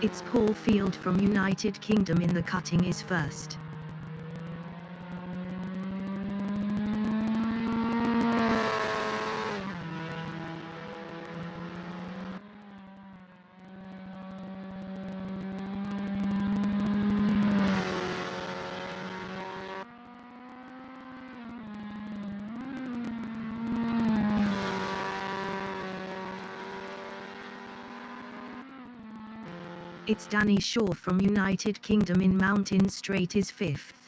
It's Paul Field from United Kingdom in the cutting is first. It's Danny Shaw from United Kingdom in Mountain Straight is fifth.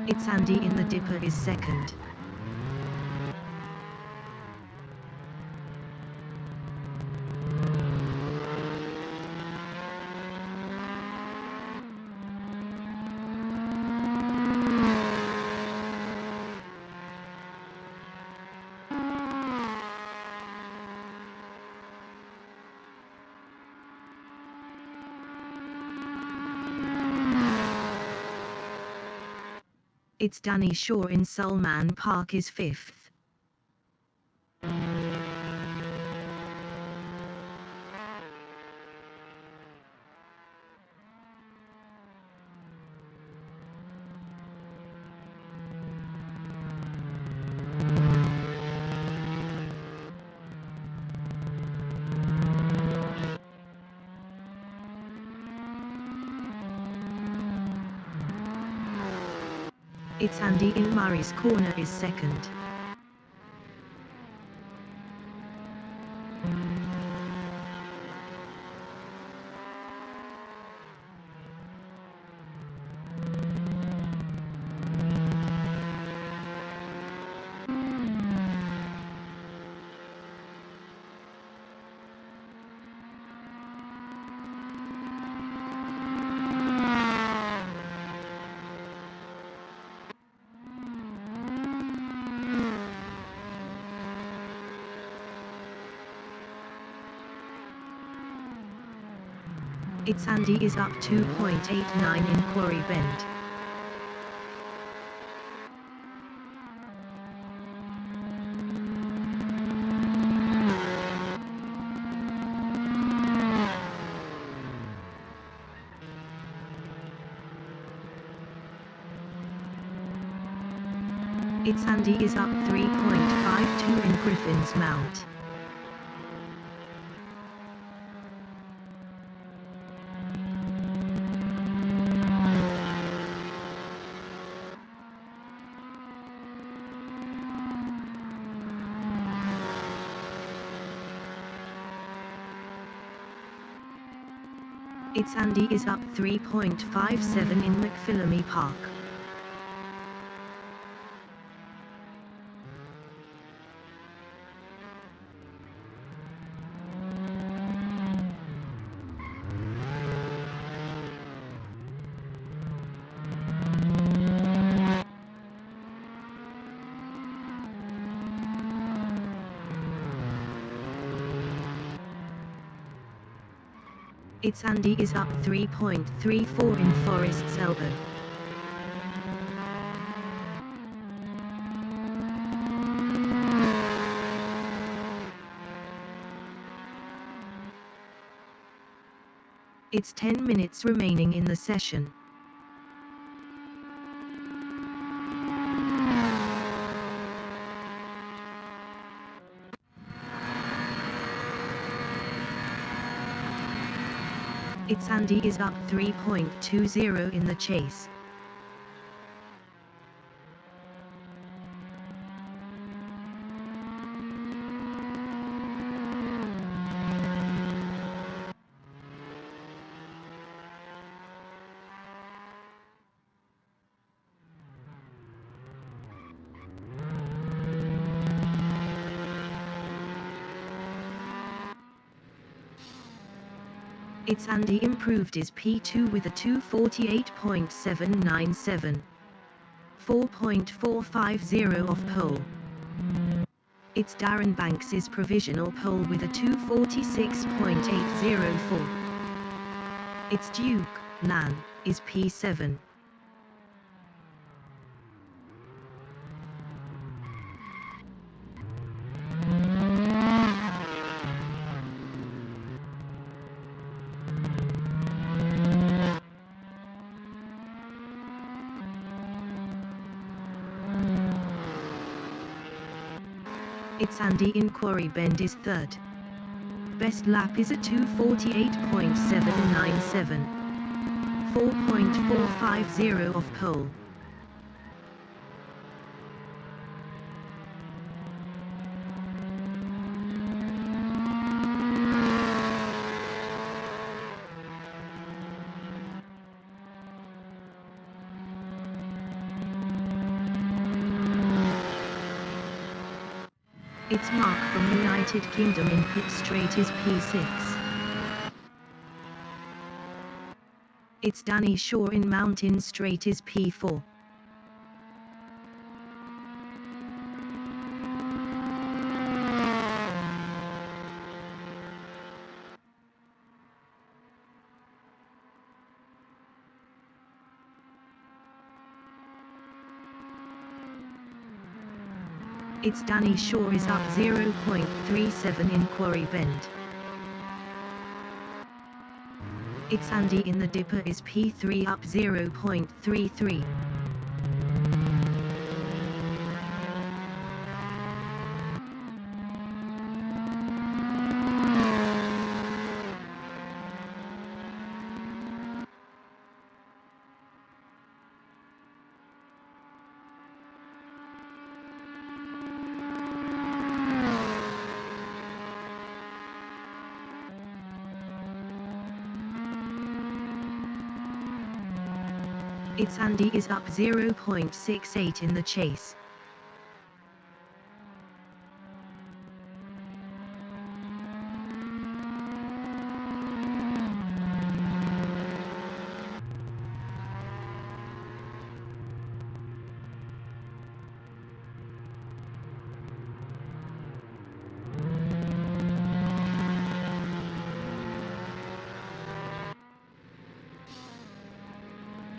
It's Andy in the Dipper is second. It's Danny Shaw in Sulman Park is fifth. It's Andy in Murray's Corner is second. It's Andy is up 2.89 in Quarry Bend. It's Andy is up 3.52 in Griffin's Mount. It's Andy is up 3.57 in McPhillamy Park. It's Andy is up 3.34 in Forest's Elbow. It's 10 minutes remaining in the session. It's Andy is up 3.20 in the chase. It's Andy improved his P2 with a 248.797. 4.450 off pole. It's Darren Banks's provisional pole with a 246.804. It's Duke Lan is P7. It's Andy in Quarry Bend is third. Best lap is a 248.797. 4.450 off pole. It's Mark from United Kingdom in pit straight is P6. It's Danny Shaw in Mountain Straight is P4. It's Danny Shaw is up 0.37 in Quarry Bend. It's Andy in the Dipper is P3 up 0.33. It's Andy is up 0.68 in the chase.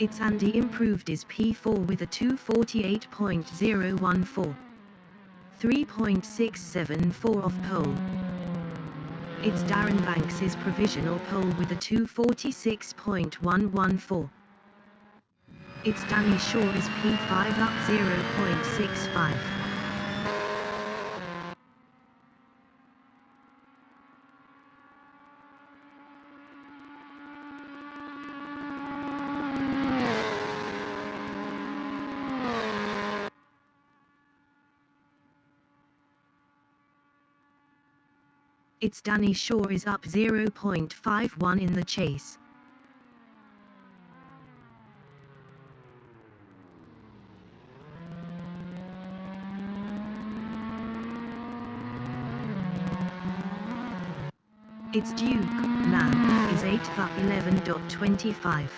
It's Andy improved is P4 with a 248.014. 3.674 off pole. It's Darren Banks's provisional pole with a 246.114. It's Danny Shaw is P5 up 0.65. It's Danny Shaw is up 0.51 in the chase. It's Duke Lan is 8th up 11.25.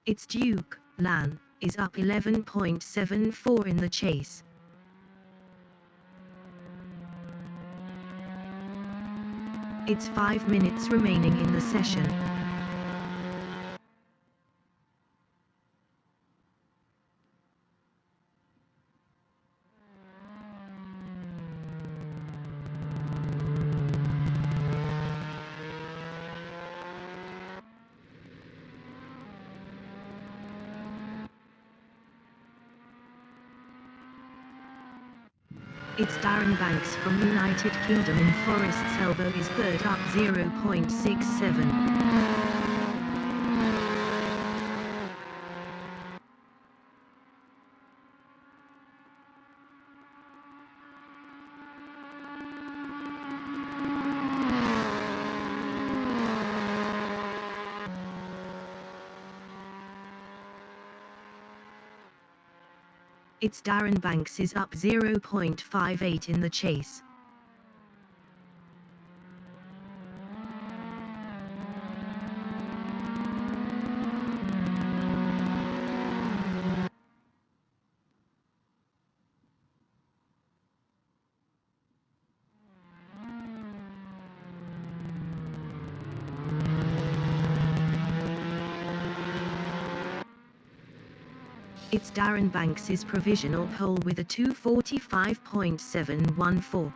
It's Duke Lan is up 11.74 in the chase. It's 5 minutes remaining in the session. It's Darren Banks from United Kingdom in Forest's Elbow is third up 0.67. Its Darren Banks is up 0.58 in the chase. Its Darren Banks is provisional pole with a 245.714.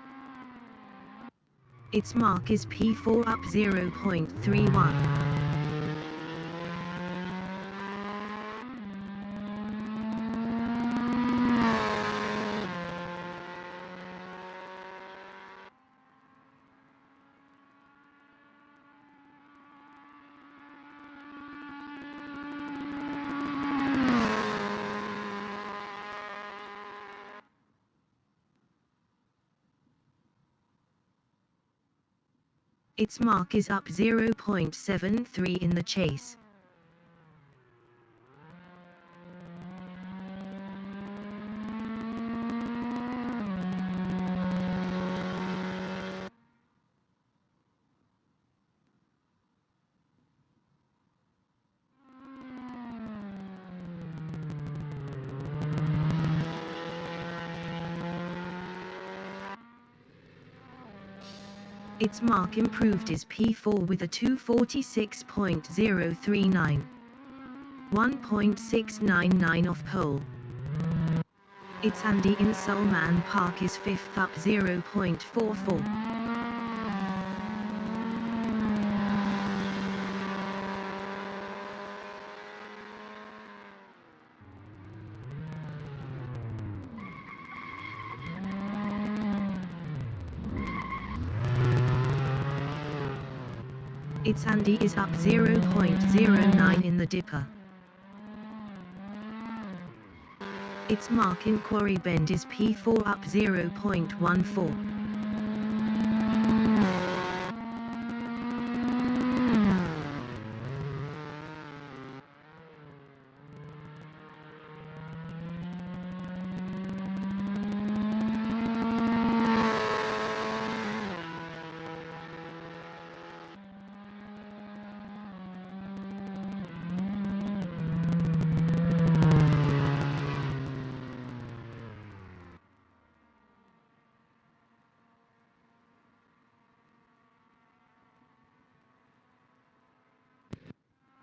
Its mark is P4 up 0.31. Its mark is up 0.73 in the chase. Its mark improved is P4 with a 246.039. 1.699 off pole. Its Andy in Solman Park is 5th up 0.44. Its Andy is up 0.09 in the dipper. Its mark in Quarry Bend is P4 up 0.14.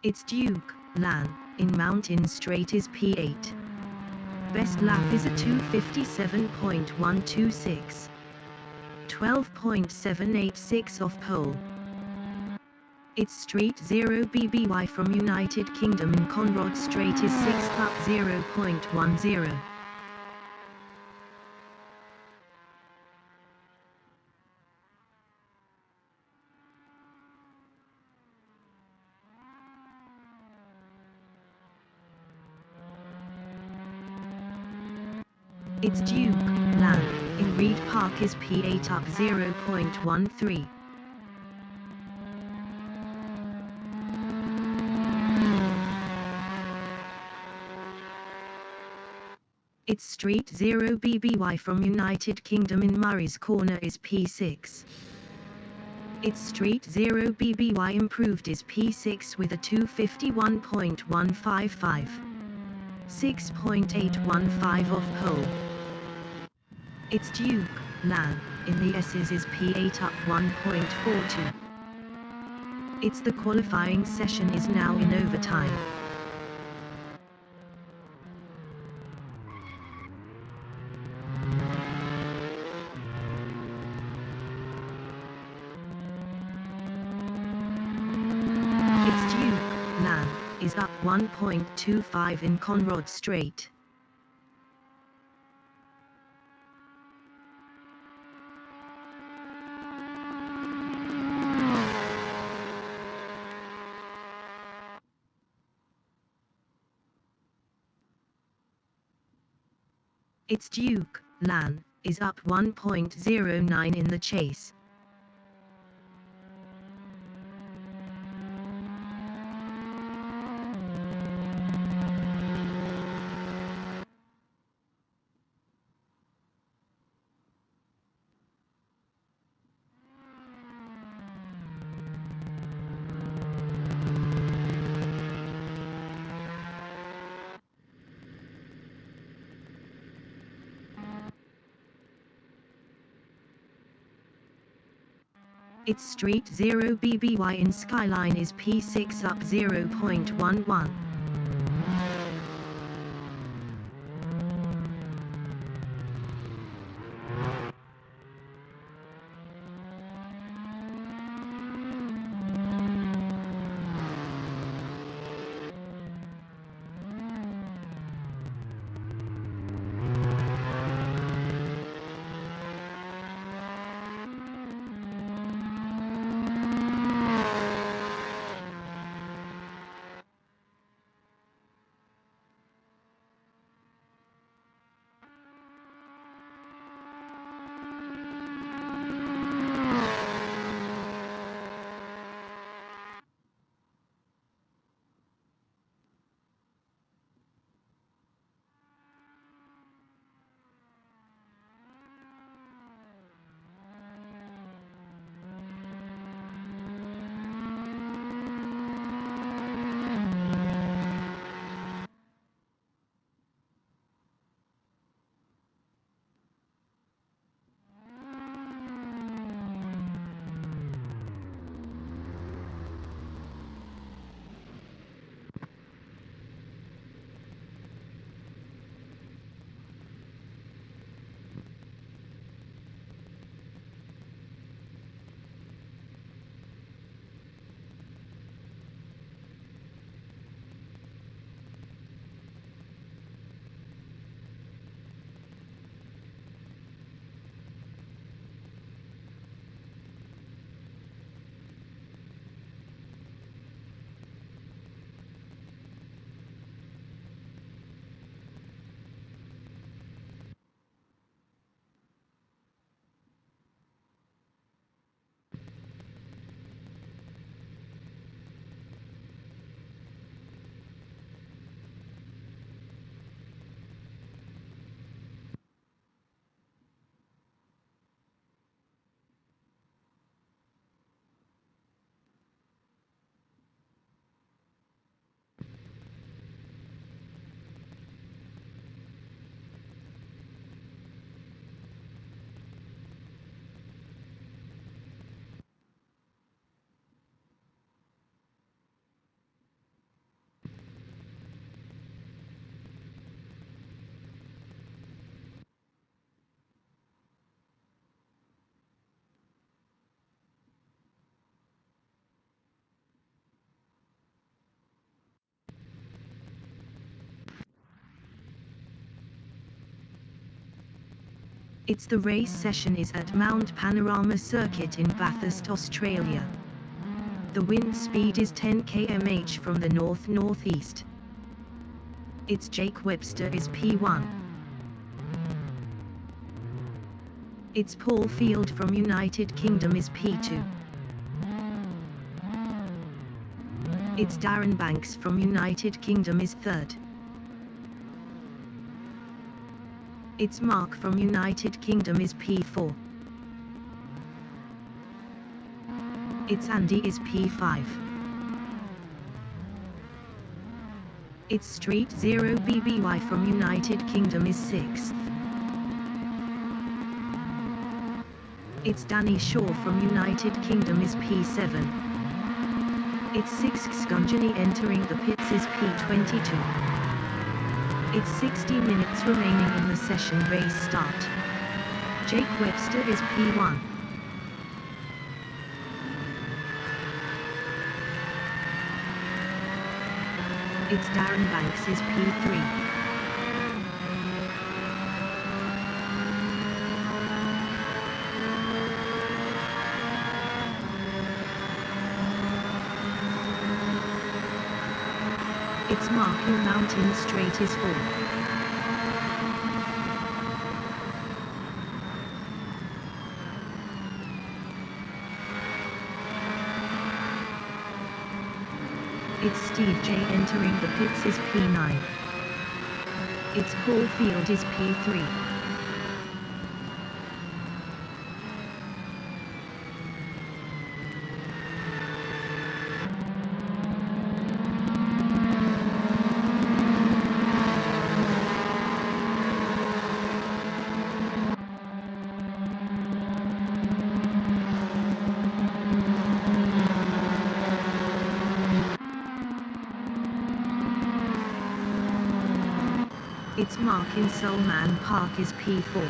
Its Duke, LAN, in Mountain Straight is P8. Best lap is a 257.126. 12.786 off pole. Its Street 0 BBY from United Kingdom in Conrod Straight is 6th up 0.10. Its Duke, LAN, in Reed Park is P8 up 0.13. Its Street 0 BBY from United Kingdom in Murray's Corner is P6. Its Street 0 BBY improved is P6 with a 251.155. 6.815 off pole. Its Duke, LAN, in the S's is P8 up 1.42. The qualifying session is now in overtime. Its Duke, LAN, is up 1.25 in Conrod Straight. Its Duke, LAN, is up 1.09 in the chase. Its Street 0 BBY in Skyline is P6 up 0.11. The race session is at Mount Panorama Circuit in Bathurst, Australia. The wind speed is 10 km/h from the north-northeast. Its Jake Webster is P1. Its Paul Field from United Kingdom is P2. Its Darren Banks from United Kingdom is 3rd. Its Mark from United Kingdom is P4. Its Andy is P5. Its Street 0 BBY from United Kingdom is 6th. Its Danny Shaw from United Kingdom is P7. Its 6th Skunjani entering the pits is P22. It's 60 minutes remaining in the session race start. Jake Webster is P1. Its Darren Banks is P3. Its Marking Mountain Straight is 4. Its Steve J entering the pits is P9. Its Paul Field is P3. Its mark in Solman Park is P4.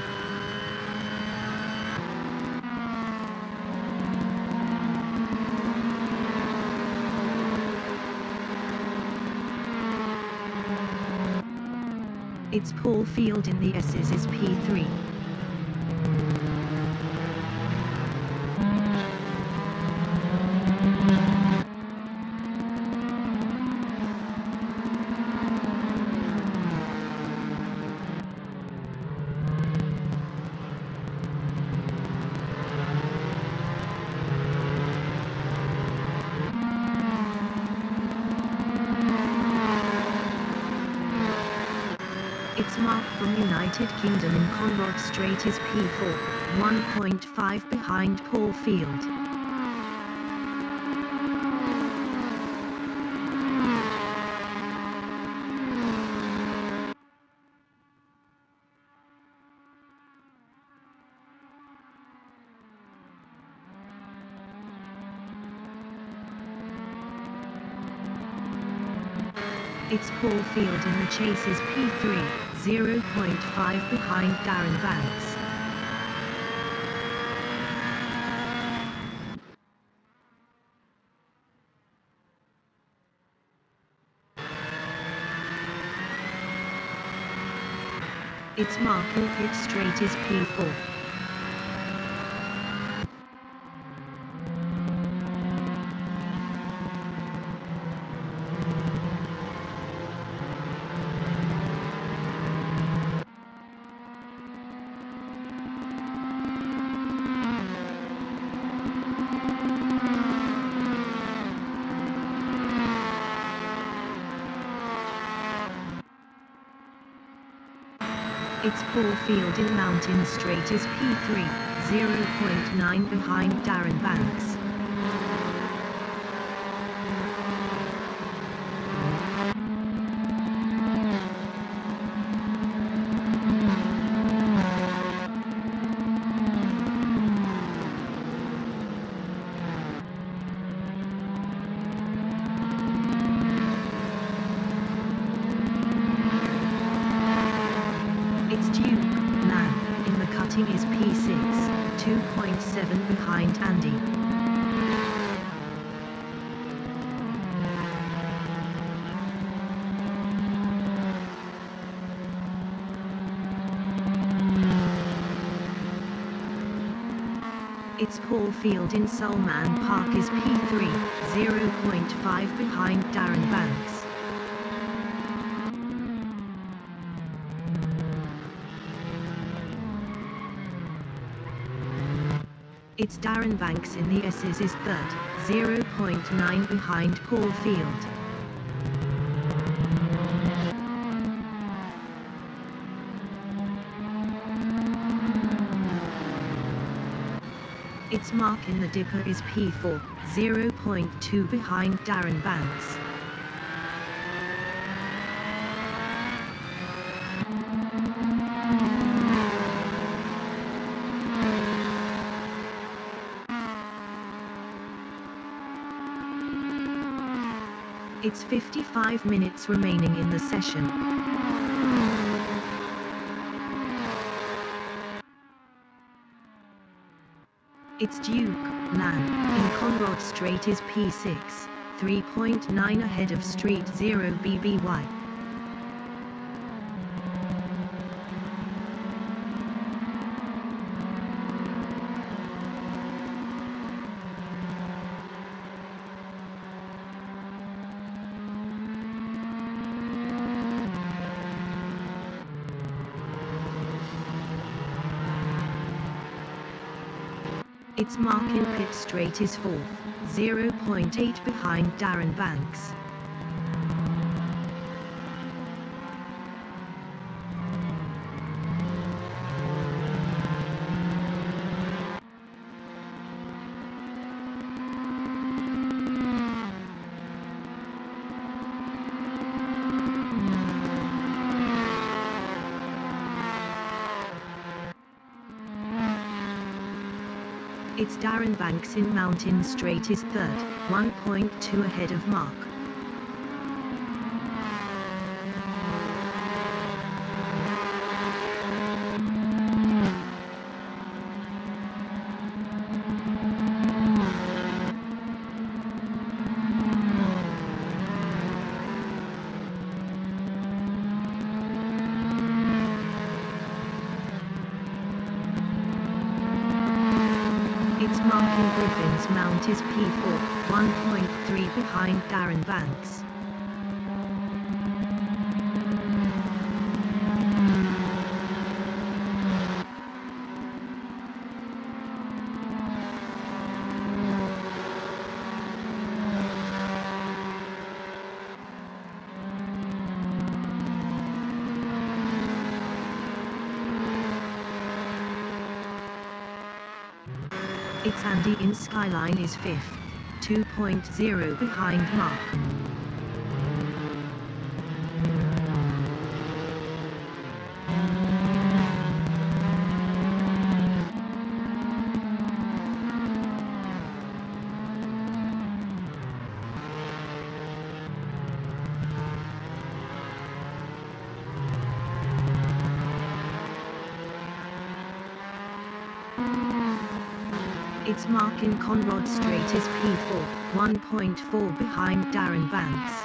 Its pole field in the S's is P3. Its mark from United Kingdom in Conrod Strait is P4, 1.5 behind pole field. Its pole field in the chase is P3, 0.5 behind Darren Banks. Its mark in pit straight is P4. Its pole field in Mountain Straight is P3, 0.9 behind Darren Banks. Its Duke, man, in the cutting is P6, 2.7 behind Andy. Its pole field in Solman Park is P3, 0.5 behind Darren Banks. Its Darren Banks in the S's is third, 0.9 behind pole field. Its mark in the Dipper is P4, 0.2 behind Darren Banks. It's 55 minutes remaining in the session. Its Duke, man, in Conrod Strait is P6, 3.9 ahead of Street 0 BBY. Its mark in pit straight is 4th, 0.8 behind Darren Banks. Its Darren Banks in Mountain Straight is third, 1.2 ahead of mark. marking Griffin's mount is P4, 1.3 behind Darren Banks. It's Andy in Skyline is 5th, 2.0 behind Mark. It's Mark in Conrad Straight is P4, 1.4 behind Darren Banks.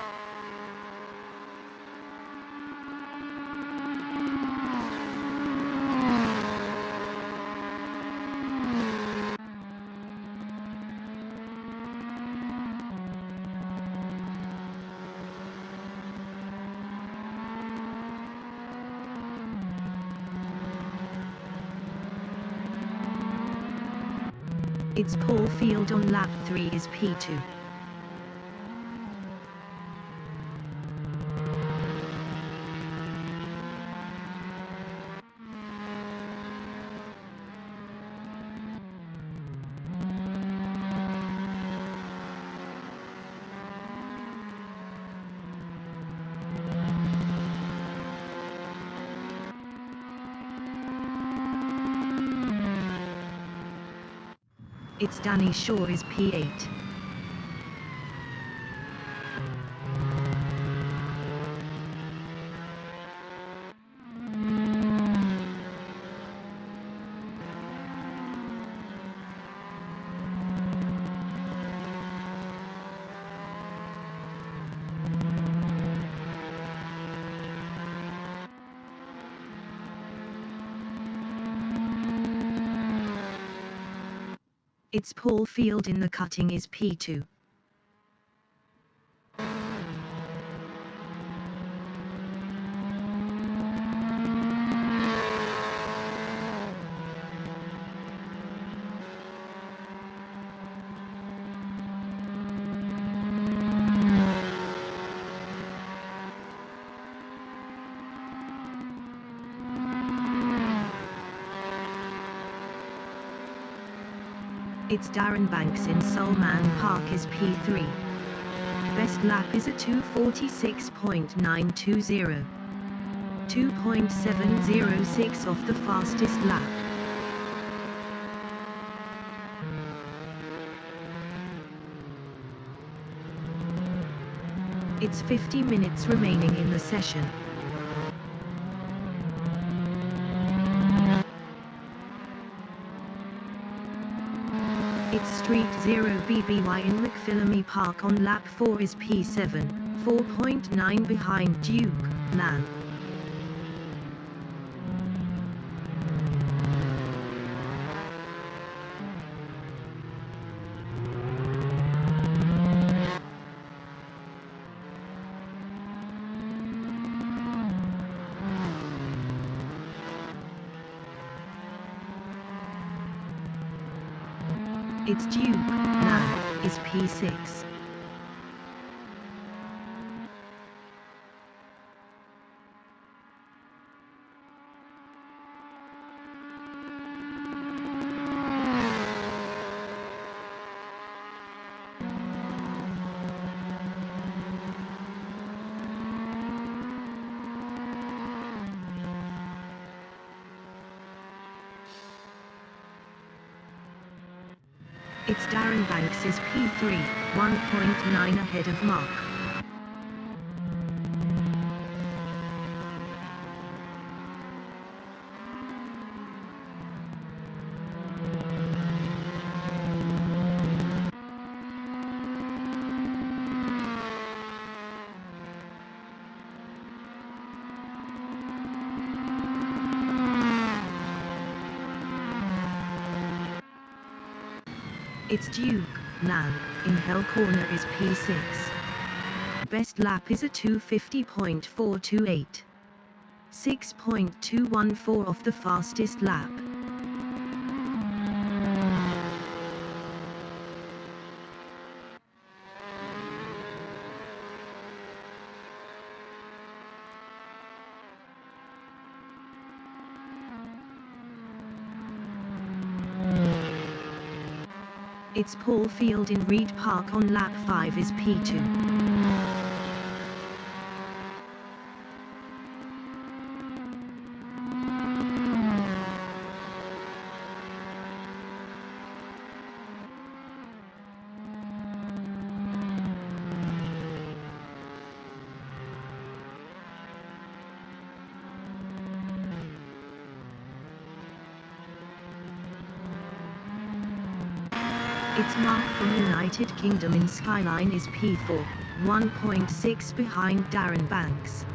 It's Paul Field on lap 3 is P2. It's Danny Shaw is P8. It's Paul Field in the cutting is P2. It's Darren Banks in Solman Park is P3. Best lap is a 2:46.920. 2.706 off the fastest lap. It's 50 minutes remaining in the session. It's Street 0 BBY in McPhillamy Park on lap 4 is P7, 4.9 behind Duke, Lan. It's Duke, Lan, is P6. It's Darren Banks is P3, 1.9 ahead of Mark. Its Duke, LAN, in Hell Corner is P6. Best lap is a 250.428. 6.214 off the fastest lap. Its Paul Field in Reed Park on lap 5 is P2. Its mark from United Kingdom in Skyline is P4, 1.6 behind Darren Banks.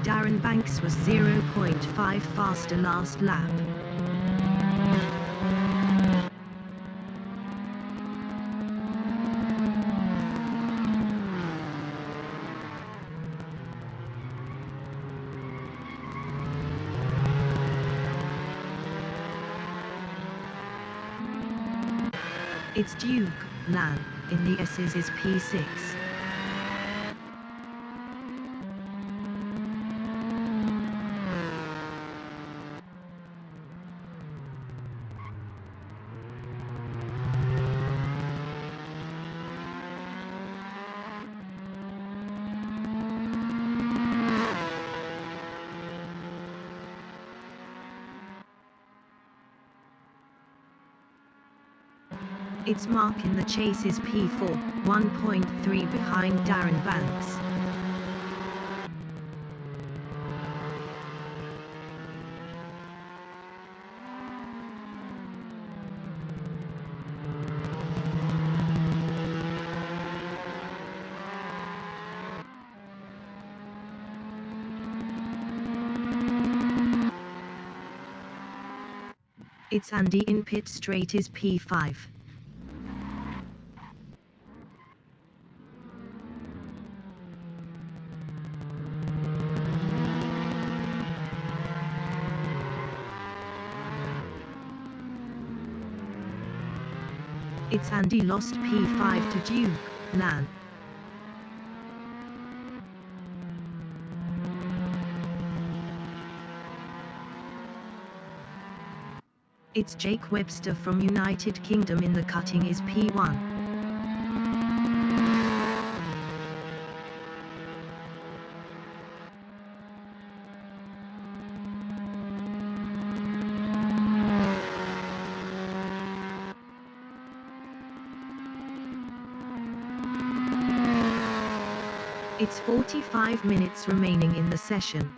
Darren Banks was 0.5 faster last lap. Its Duke, LAN, in the S's is P6. Its mark in the chase is P4, 1.3 behind Darren Banks. Its Andy in pit straight is P5. Its Andy lost P5 to Duke, LAN. Its Jake Webster from United Kingdom in the cutting is P1. It's 45 minutes remaining in the session.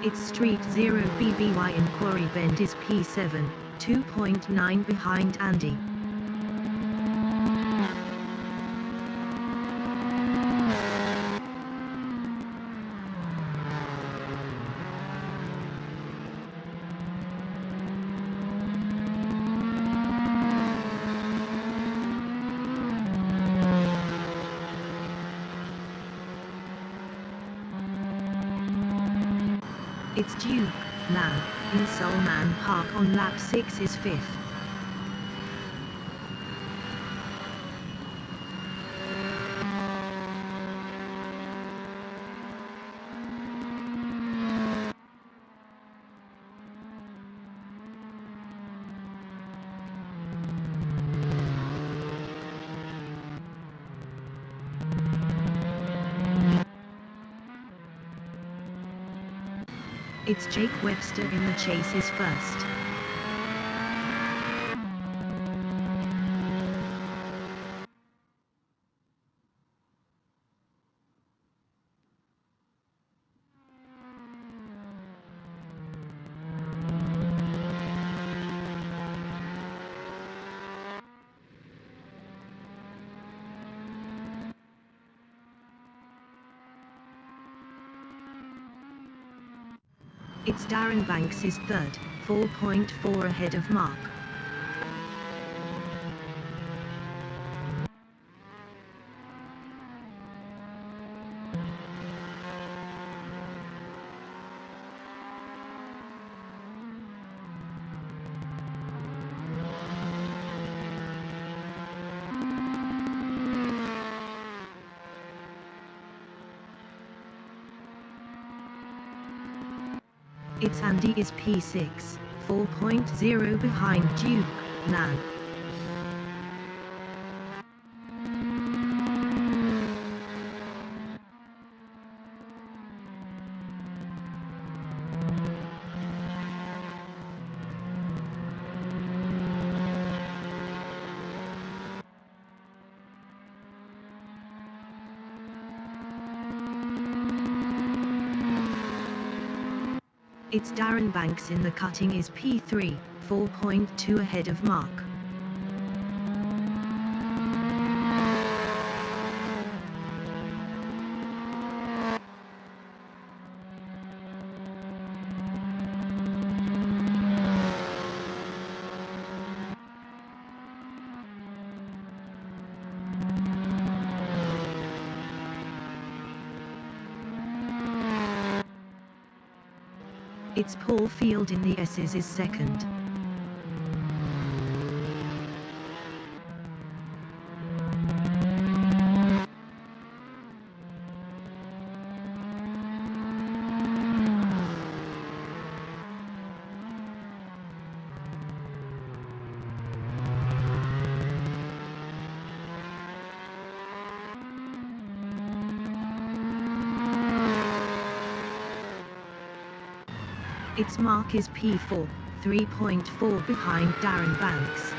Its Street 0 BBY in Quarry Bend is P7, 2.9 behind Andy. Its Duke, LAN, in Solman Park on lap 6 is 5th. It's Jake Webster in the chase is first. It's Darren Banks is third, 4.4 ahead of Mark. It's Andy is P6, 4.0 behind Duke, Nan. It's Darren Banks in the cutting is P3, 4.2 ahead of Mark. It's Paul Field in the S's is second. Its Mark is P4, 3.4 behind Darren Banks.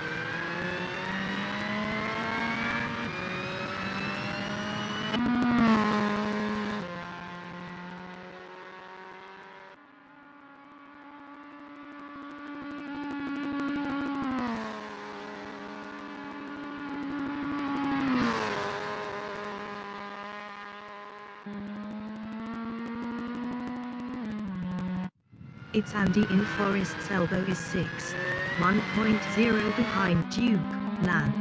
It's Andy in Forest's elbow is 6, 1.0 behind Duke, Lan.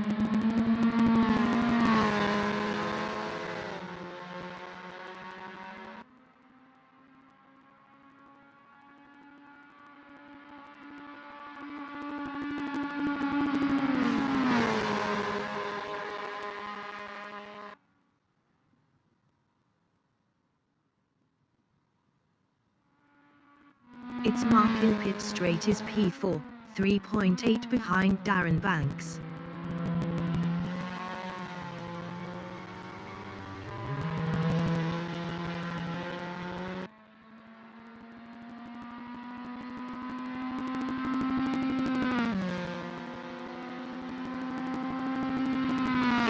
Its Mark in pit straight is P4, 3.8 behind Darren Banks.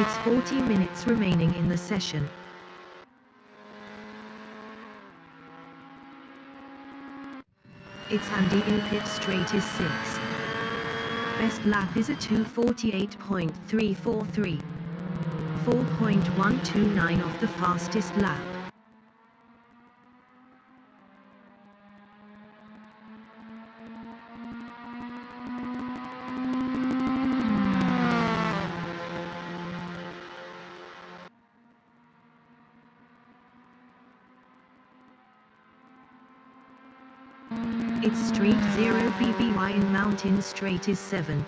It's 40 minutes remaining in the session. It's Andy in pit straight is 6. Best lap is a 2:48.343. 4.129 off the fastest lap. It's Street 0 BBY in Mountain Straight is 7th.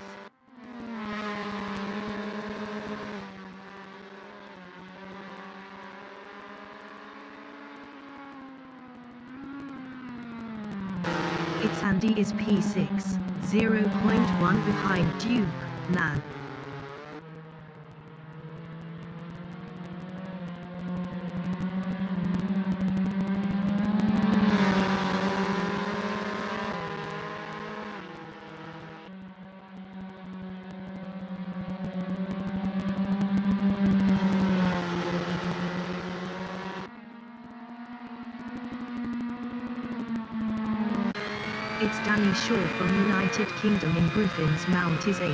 It's Andy is P6, 0.1 behind Duke, Nan. It's Danny Shaw from United Kingdom in Griffin's Mount is 8.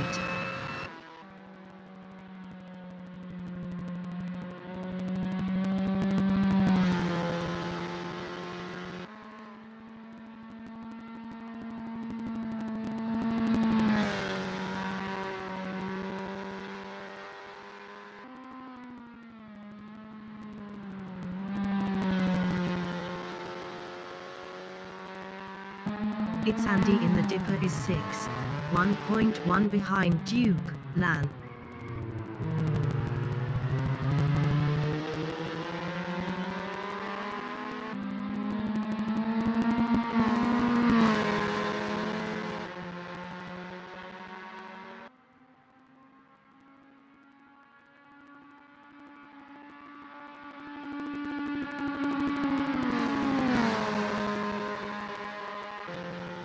It's Andy in the Dipper is 6th, 1.1 behind Duke, Lan.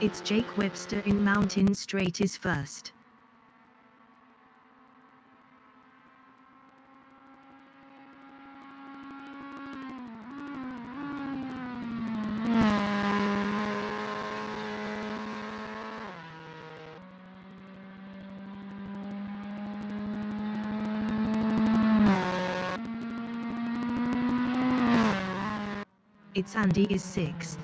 It's Jake Webster in Mountain Straight is first. It's Andy is 6th.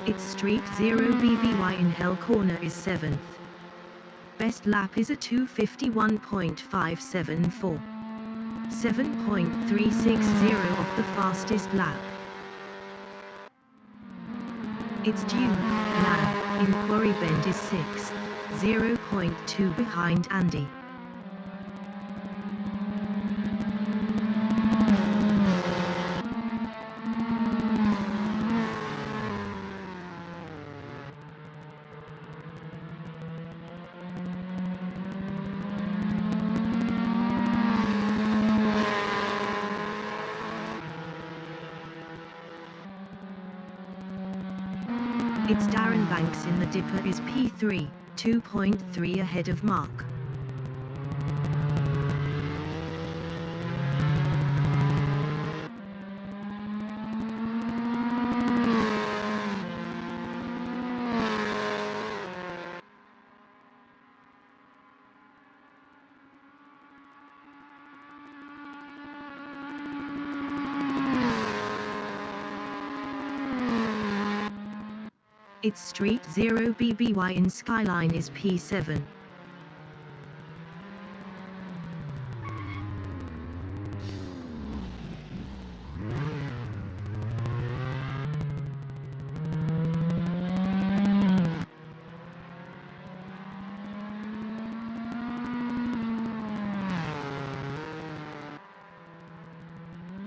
It's Street 0 BBY in Hell Corner is 7th. Best lap is a 2:51.574. 7.360 off the fastest lap. It's Duke, Lan, in Quarry Bend is 6th, 0.2 behind Andy. It's Darren Banks in the Dipper is P3, 2.3 ahead of Mark. It's Street 0 BBY in Skyline is P7.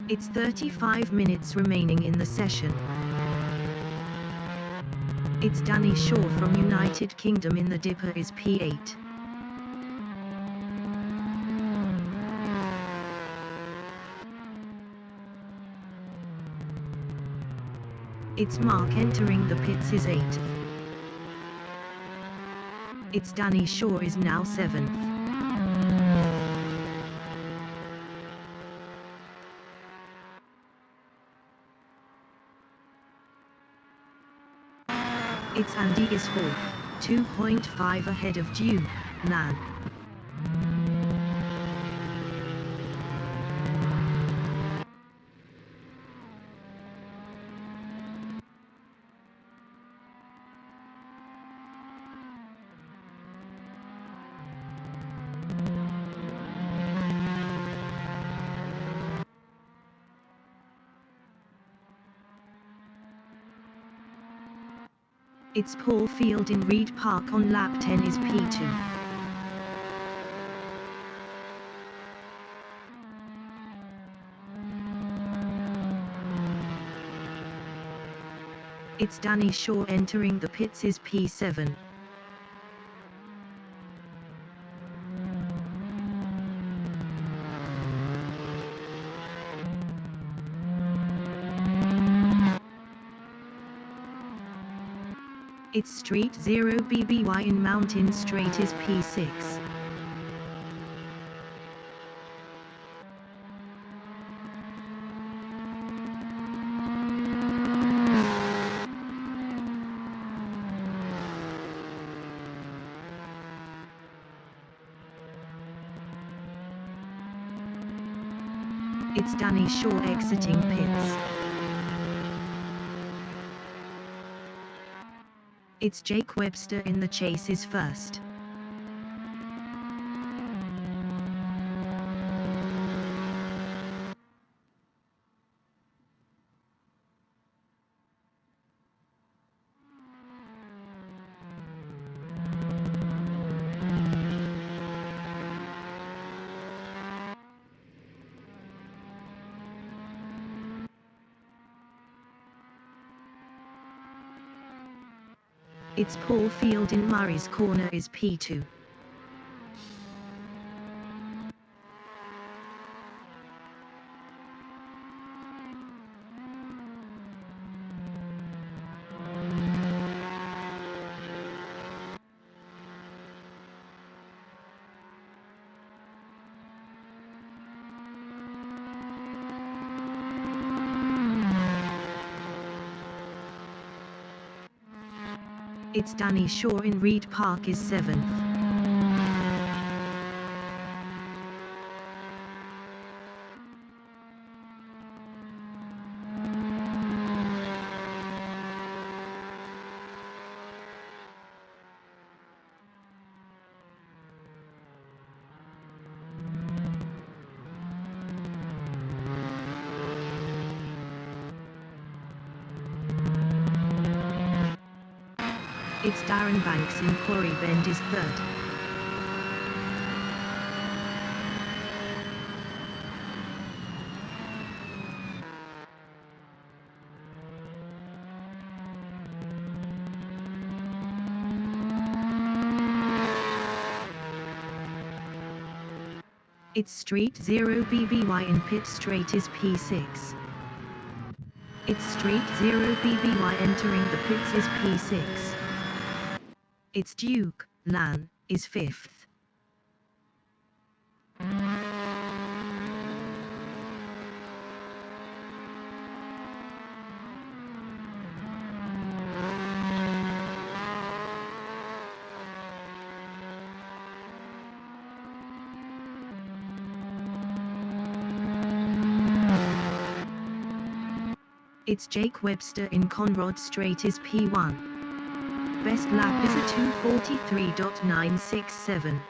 It's 35 minutes remaining in the session. It's Danny Shaw from United Kingdom in the Dipper is P8. It's Mark entering the pits is 8th. It's Danny Shaw is now 7th. It's Andy is 4th, 2.5 ahead of Duke, Lan. It's Paul Field in Reed Park on lap 10 is P2. It's Danny Shaw entering the pits is P7. It's Street 0 BBY in Mountain Straight is P6. It's Danny Shaw exiting pits. It's Jake Webster in the chase is first. It's Paul Field in Murray's corner is P2. It's Danny Shaw in Reed Park is 7th. It's Darren Banks in Quarry Bend is 3rd. It's Street 0 BBY in Pit Straight is P6. It's Street 0 BBY entering the pits is P6. It's Duke Lan is 5th. It's Jake Webster in Conrad Straight is P1. Best lap is a 2:43.967.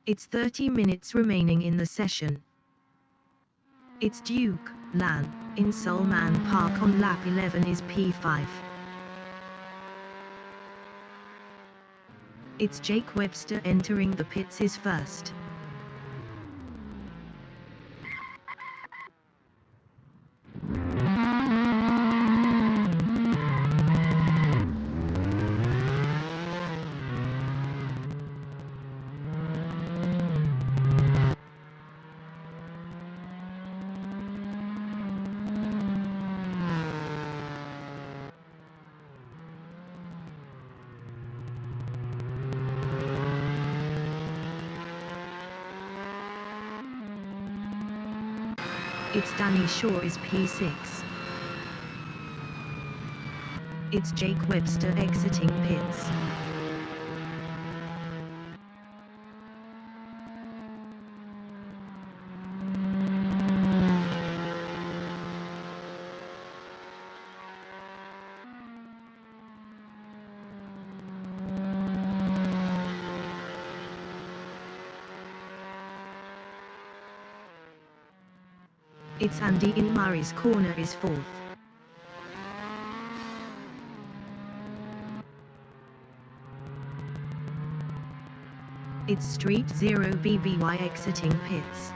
It's 30 minutes remaining in the session. It's Duke Lan in Solman Park on lap 11 is P5. It's Jake Webster entering the pits is first. It's Danny Shaw is P6. It's Jake Webster exiting pits. It's Andy in Murray's corner is 4th. It's Street 0 BBY exiting pits.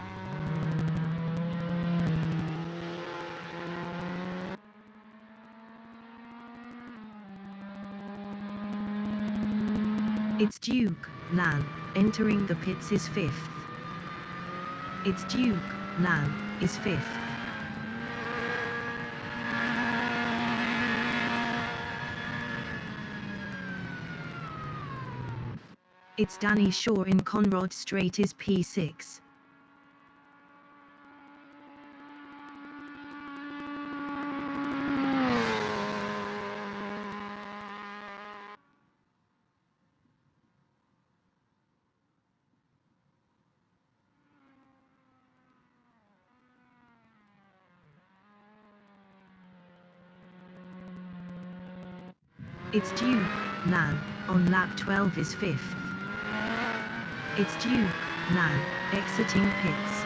It's Duke Lan entering the pits is 5th. It's Duke Lan is 5th. It's Danny Shaw in Conrod Strait is P6. It's Duke, Lan, on lap 12 is 5th. It's Duke, Lan, exiting pits.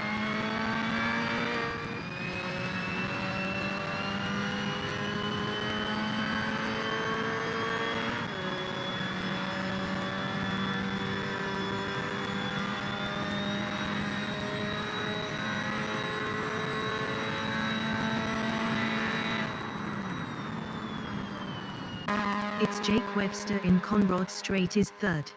It's Jake Webster in Conrod Strait is 3rd.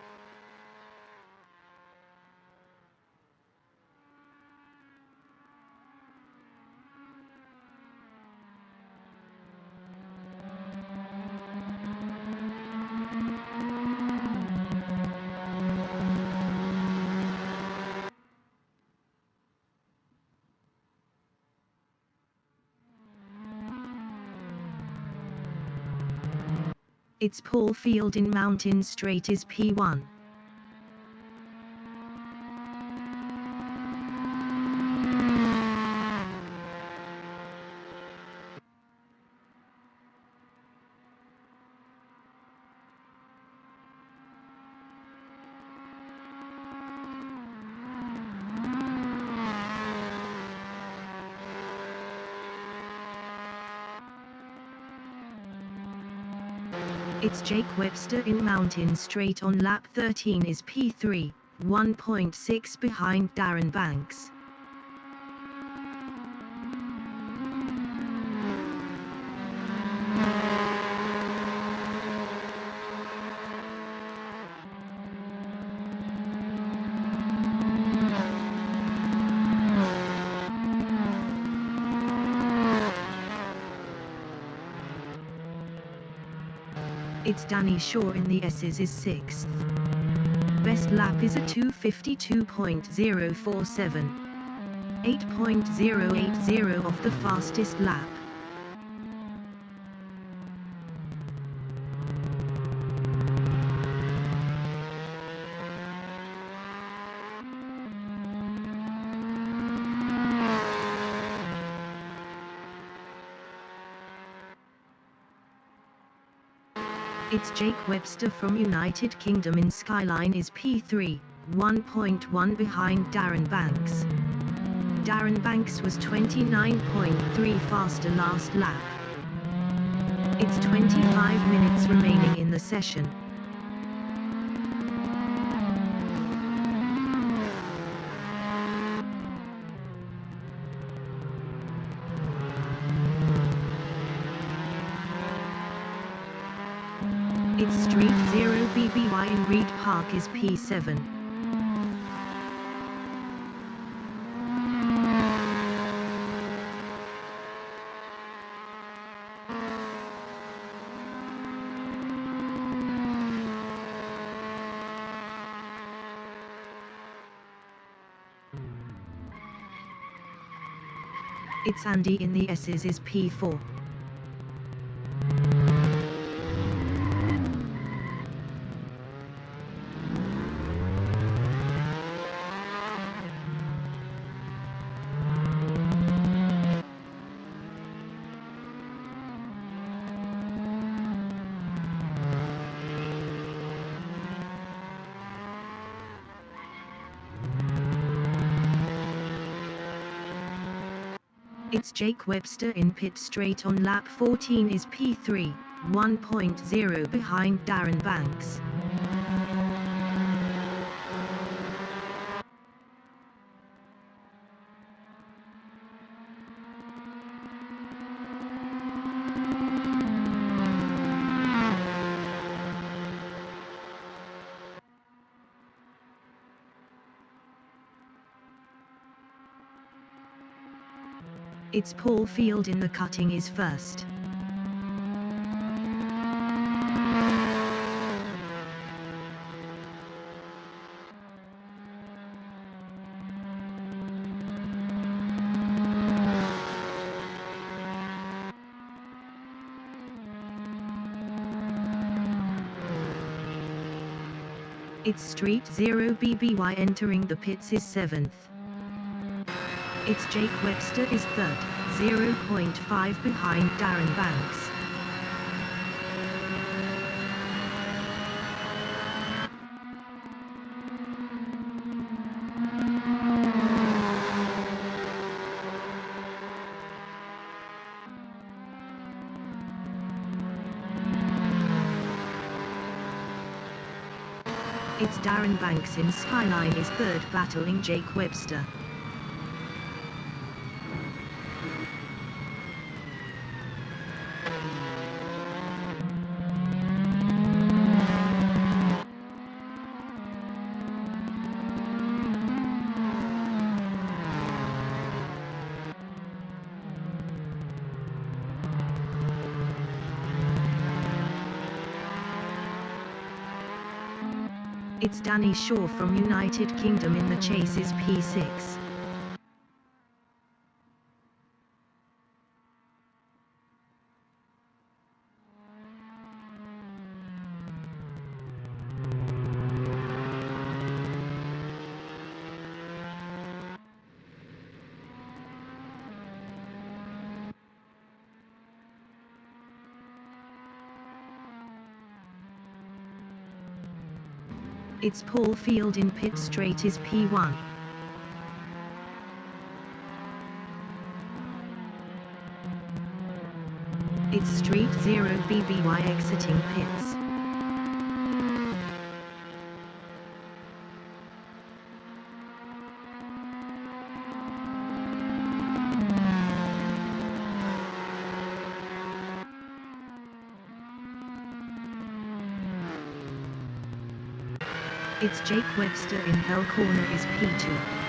It's Paul Field in Mountain Strait is P1. It's Jake Webster in Mountain Strait on lap 13 is P3, 1.6 behind Darren Banks. It's Danny Shaw in the S's is 6th. Best lap is a 2:52.047. 8.080 of the fastest lap. It's Jake Webster from United Kingdom in Skyline is P3, 1.1 behind Darren Banks. Darren Banks was 29.3 faster last lap. It's 25 minutes remaining in the session. It's Street 0 BBY in Reed Park is P7. It's Andy in the S's is P4. It's Jake Webster in Pit Straight on lap 14 is P3, 1.0 behind Darren Banks. It's Paul Field in the cutting is first. It's Street 0 BBY entering the pits is 7th. It's Jake Webster is 3rd, 0.5 behind Darren Banks. It's Darren Banks in Skyline is 3rd battling Jake Webster. It's Danny Shaw from United Kingdom in the chase is P6. It's Paul Field in pit straight is P1. It's Street 0 BBY exiting pits. It's Jake Webster in Hell Corner is P2.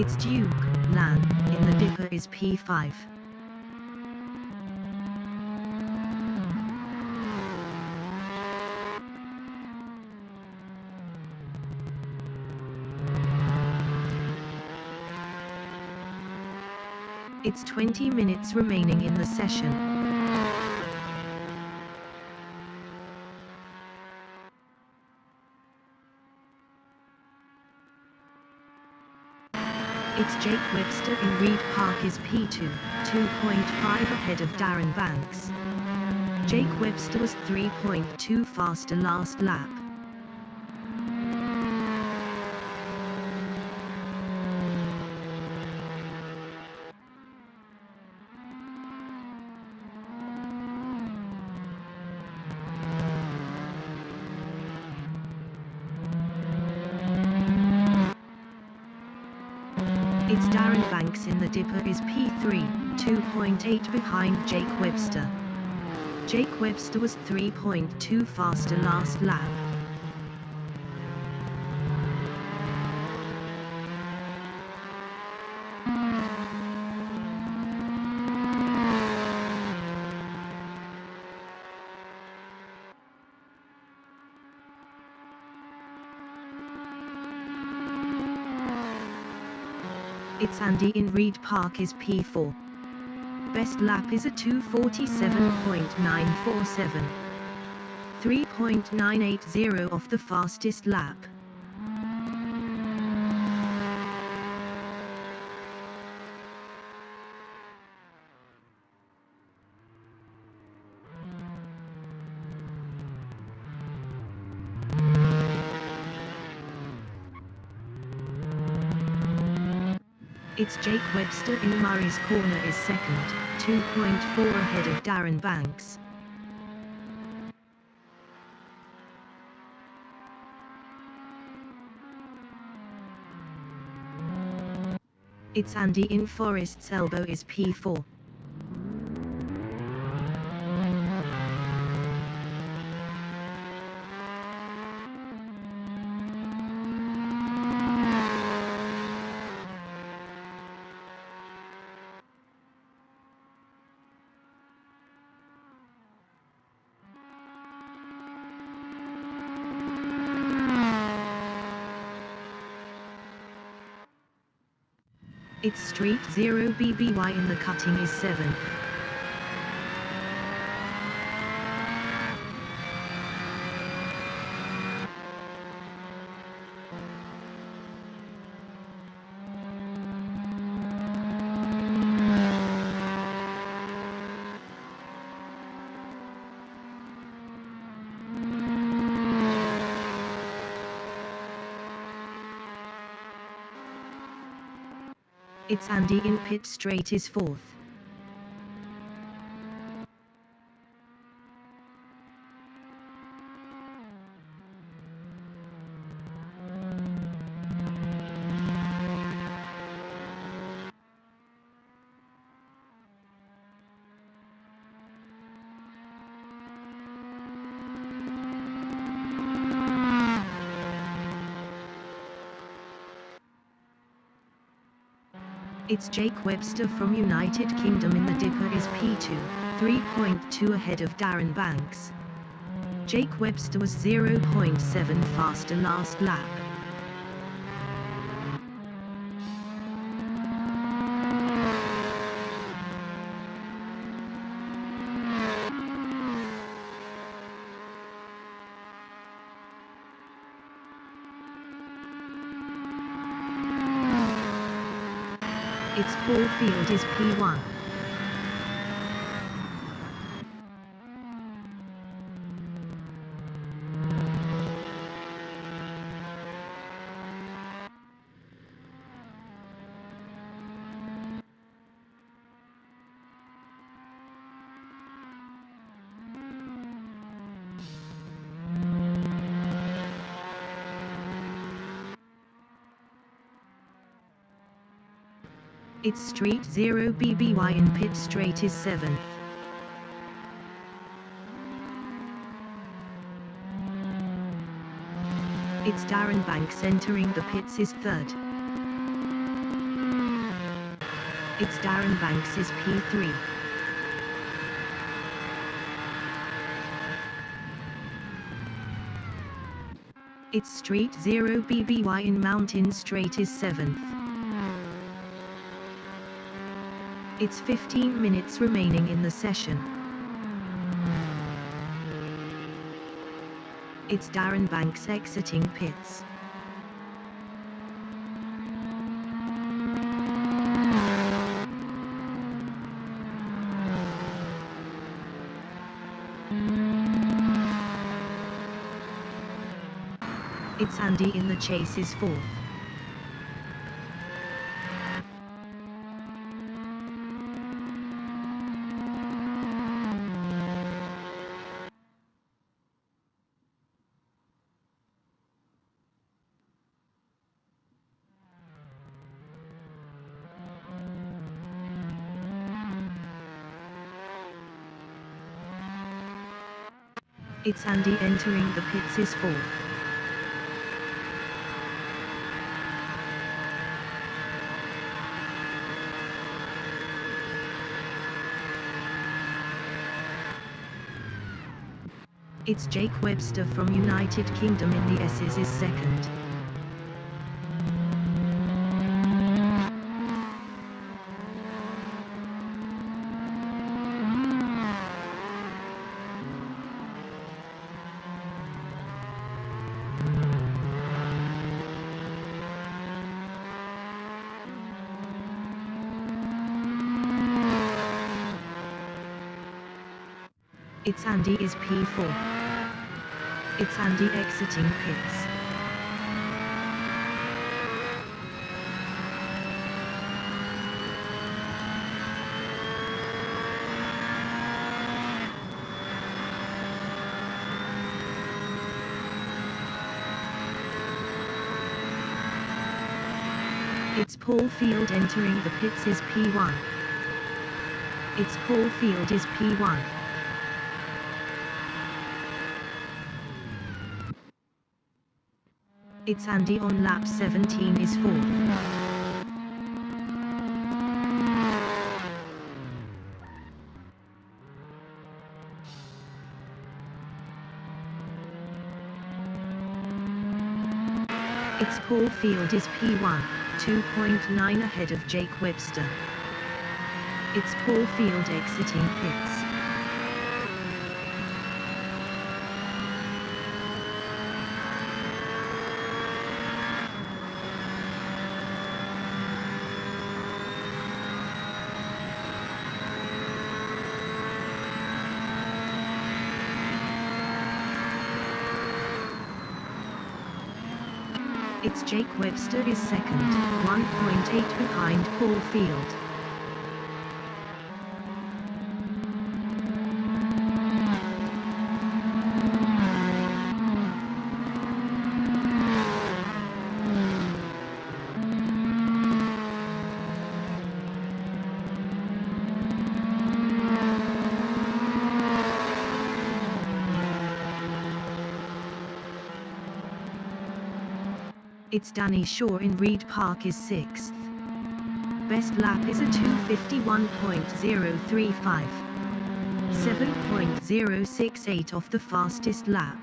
It's Duke Lan in the Dipper is P5. It's 20 minutes remaining in the session. It's Jake Webster in Reed Park is P2, 2.5 ahead of Darren Banks. Jake Webster was 3.2 faster last lap. It's Darren Banks in the Dipper is P3, 2.8 behind Jake Webster. Jake Webster was 3.2 faster last lap. It's Andy in Reed Park is P4. Best lap is a 2:47.947. 3.980 off the fastest lap. It's Jake Webster in Murray's Corner is 2nd, 2.4 ahead of Darren Banks. It's Andy in Forest's Elbow is P4. It's Street 0 BBY in the cutting is 7th. It's Andy in pit straight is 4th. It's Jake Webster from United Kingdom in the dipper is P2, 3.2 ahead of Darren Banks. Jake Webster was 0.7 faster last lap. Its Paul Field is P1. It's Street 0 BBY in pit straight is 7th. It's Darren Banks entering the pits is 3rd. It's Darren Banks is P3. It's Street 0 BBY in Mountain Straight is 7th. It's 15 minutes remaining in the session. It's Darren Banks exiting pits. It's Andy in the chase is 4th. It's Andy entering the pits is 4th. It's Jake Webster from United Kingdom in the S's is 2nd. It's Andy is P4. It's Andy exiting pits. It's Paul Field entering the pits is P1. It's Paul Field is P1. It's Andy on lap 17 is 4th. It's Paul Field is P1. 2.9 ahead of Jake Webster. It's Paul Field exiting pits. It's Jake Webster is second, 1.8 behind Paul Field. It's Danny Shaw in Reed Park is 6th. Best lap is a 2:51.035. 7.068 off the fastest lap.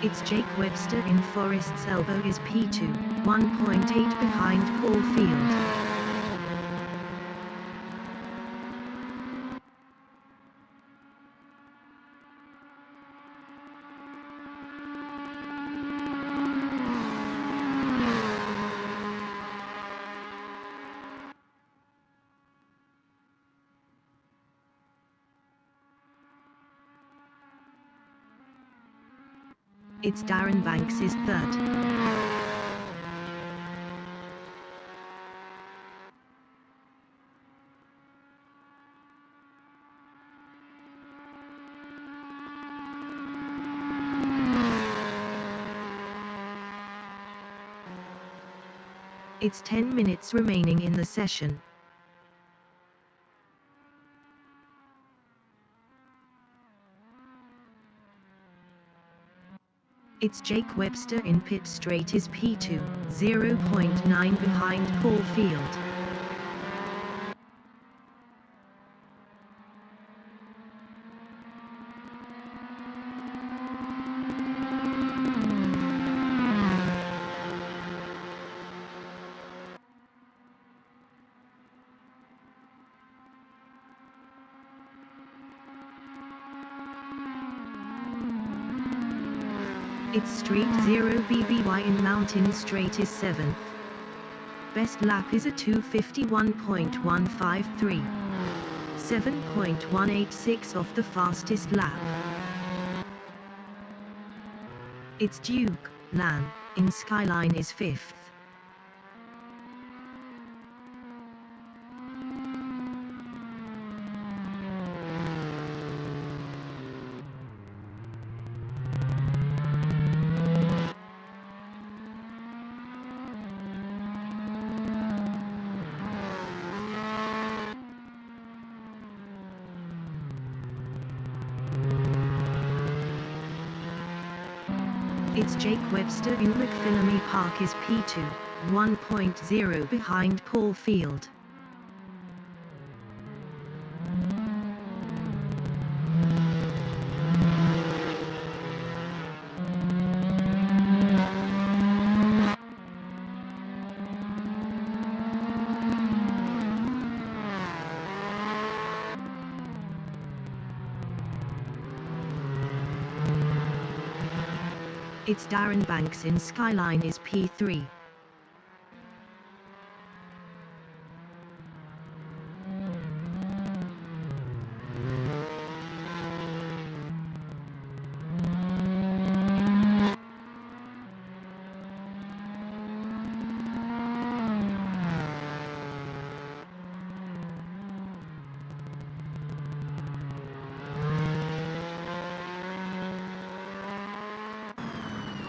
It's Jake Webster in Forest's Elbow is P2, 1.8 behind Paul Field. It's Darren Banks is third. It's 10 minutes remaining in the session. It's Jake Webster in pit straight is P2, 0.9 behind Paul Field. It's Street 0 BBY in Mountain Straight is 7th. Best lap is a 2:51.153. 7.186 off the fastest lap. It's Duke Lan in Skyline is 5th. It's Jake Webster in McPhillamy Park is P2, 1.0 behind Paul Field. It's Darren Banks in Skyline is P3.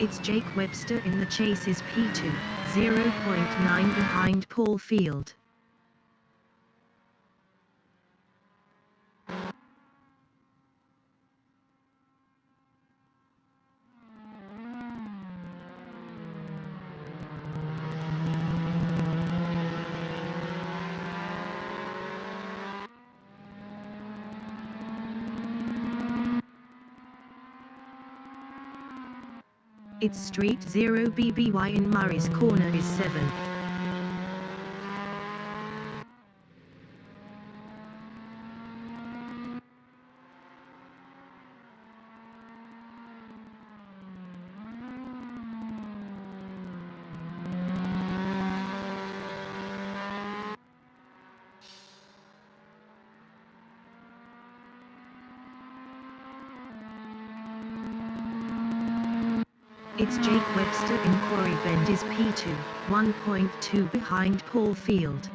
It's Jake Webster in the chase is P2, 0.9 behind Paul Field. It's Street 0 BBY in Murray's corner is 7. It's Jake Webster in Quarry Bend is P2, 1.2 behind Paul Field.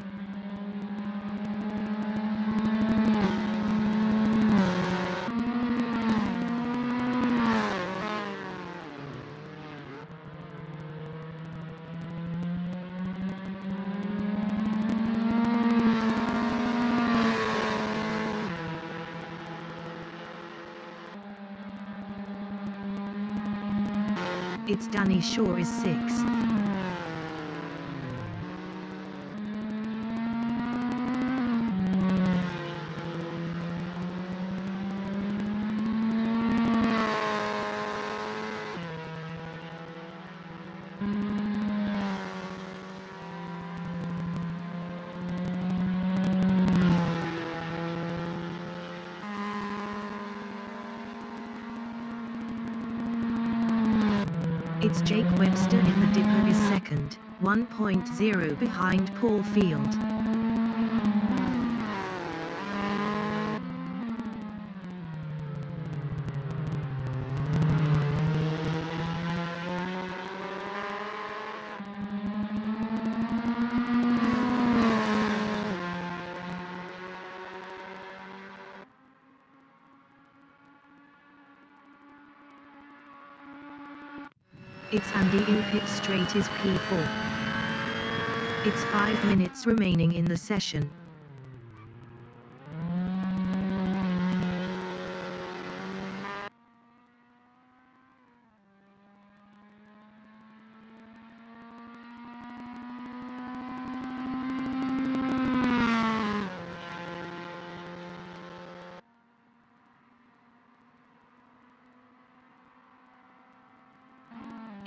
It's Danny Shaw is 6. It's Jake Webster in the Dipper is 2nd, 1.0 behind Paul Field. It's Andy in pit straight is P4. It's 5 minutes remaining in the session.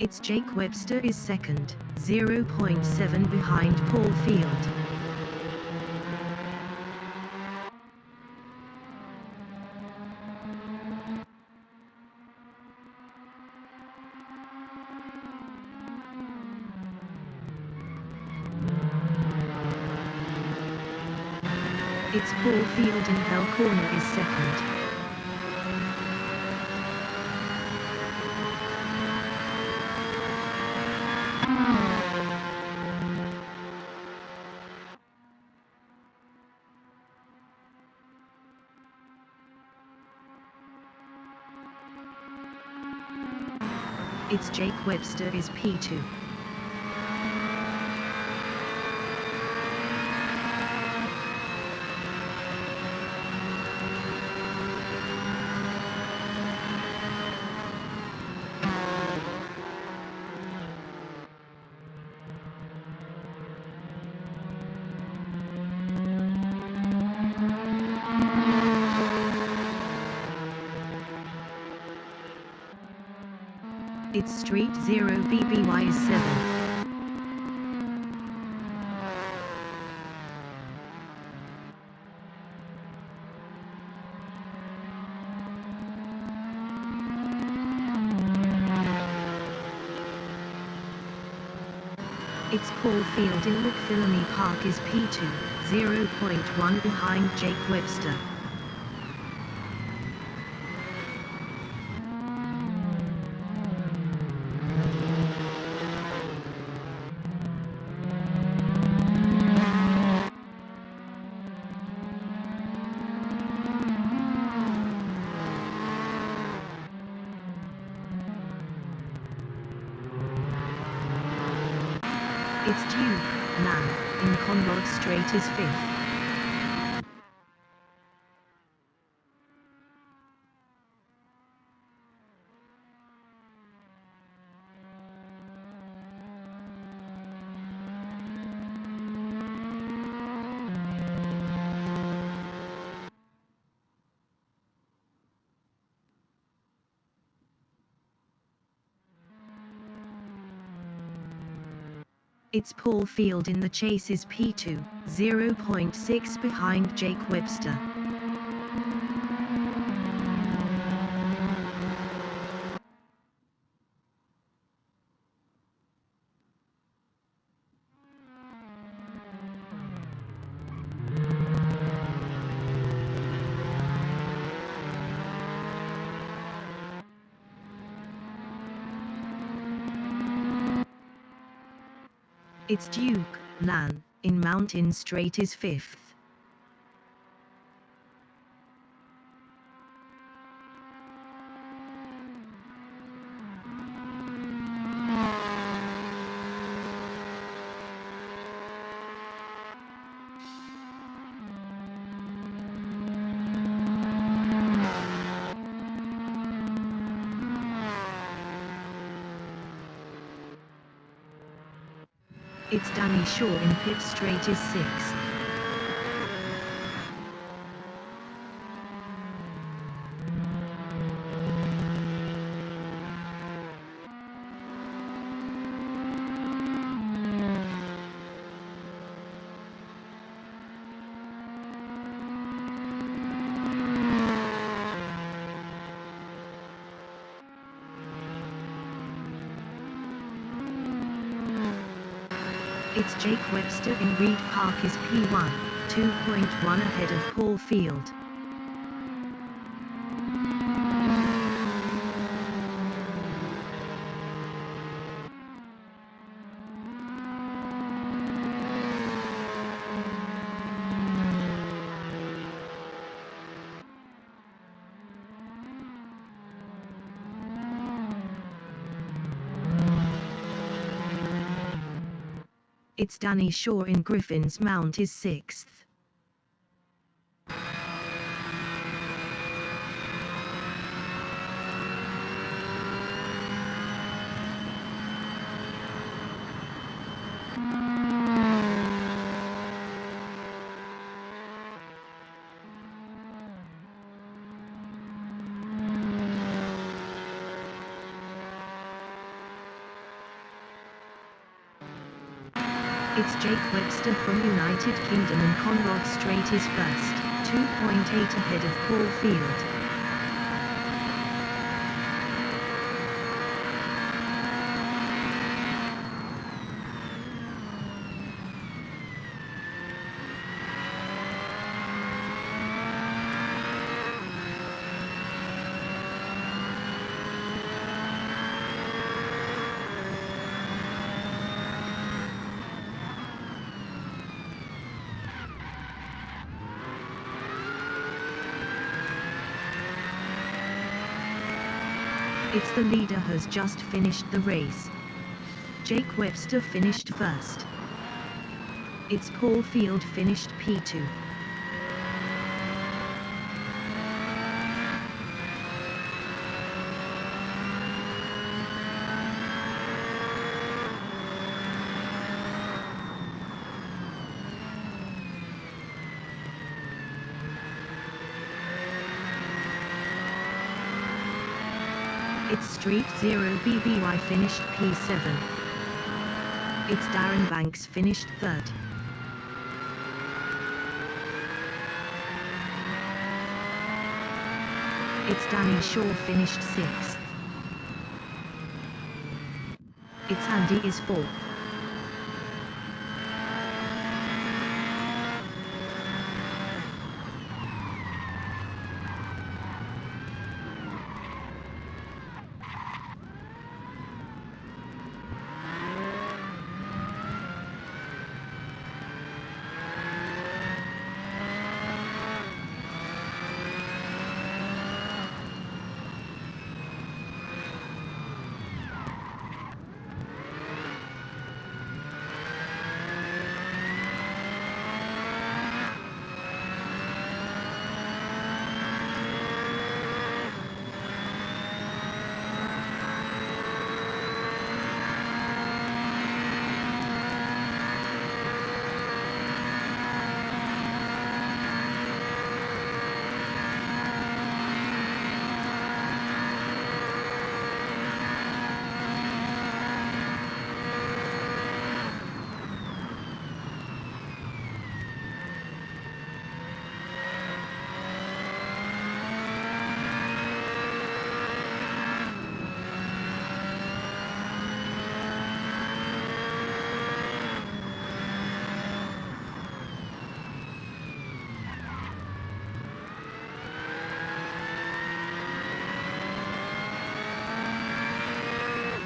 It's Jake Webster is 2nd, 0.7 behind Paul Field. It's Paul Field in Bell Corner is 2nd. It's Jake Webster is P2. It's Street 0 BBY is 7. It's Paul Field in McPhillamy Park is P2, 0.1 behind Jake Webster. It's Duke, Lan, in Conrod Strait is 5th. It's Paul Field in the chase is P2, 0.6 behind Jake Webster. It's Duke, Lan, in Mountain Strait is 5th. It's Danny Shaw in Pitt Strait is 6th. It's Jake Webster in Reed Park is P1, 2.1 ahead of Paul Field. It's Danny Shaw in Griffin's Mount is 6th. It's Jake Webster from United Kingdom and Conrod Strait is 1st, 2.8 ahead of Paul Field. It's the leader has just finished the race. Jake Webster finished 1st. It's Paul Field finished P2. It's Street 0 BBY finished P7. It's Darren Banks finished 3rd. It's Danny Shaw finished 6th. It's Andy is 4th.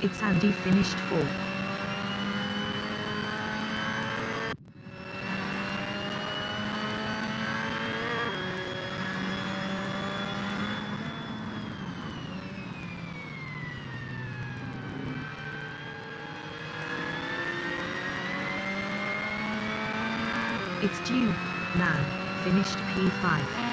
It's Andy finished 4th. It's Duke, Lan, finished P5.